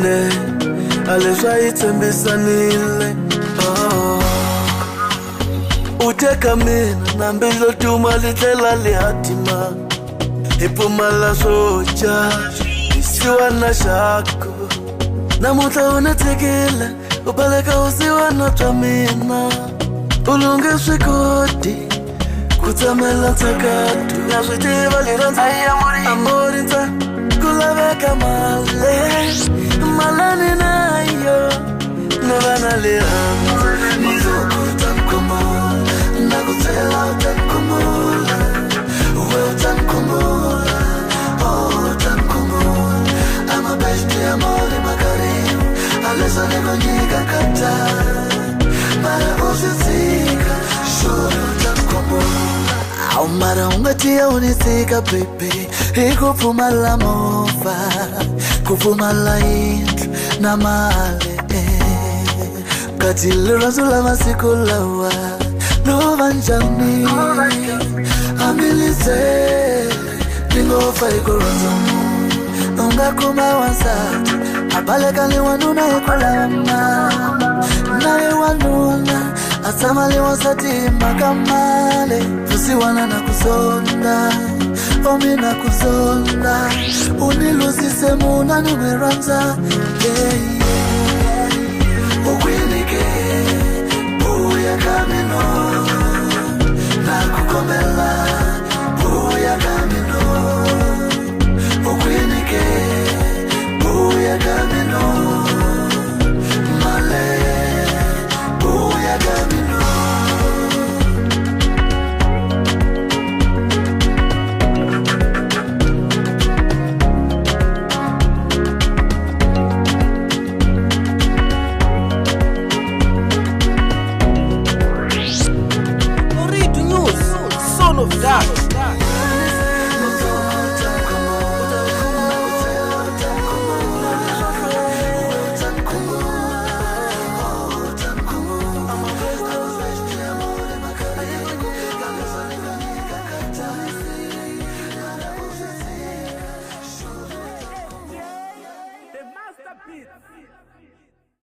Ine alesha itembisanile Uteka mina na mbilo tumalitela lihatima Ipumala soja isiwa na shako Na muta unategele Upaleka usiwa na tamina Ulunge swikoti Kutamela takatu Nashitiva liranza Amorinta Kulaveka male Malani na yo Nevana liranza Nizuku tankumula Nakutela utankumula Uwe utankumula Oh utankumula Ama besti amori makarimu Alesa negonyiga kata Mara usisika Shuri utankumula Au mara ungatia unisika baby Ikufumala mofa Kufumala intro na male Katili razula masikulawa Novanjani Ambilize Ningofa ikuranzamu Unga kuma wansatu Abalekali wanuna ikulama Nale wanuna Asamali wansati makamale Fusiwana na kuzonda Omi na kuzonda Uniluzi semu na numeranza Ukwinike Uya kamino Na kukomela Uya kamino Ukwinike Uya kamino Male Uya kamino Son of God. The masterpiece.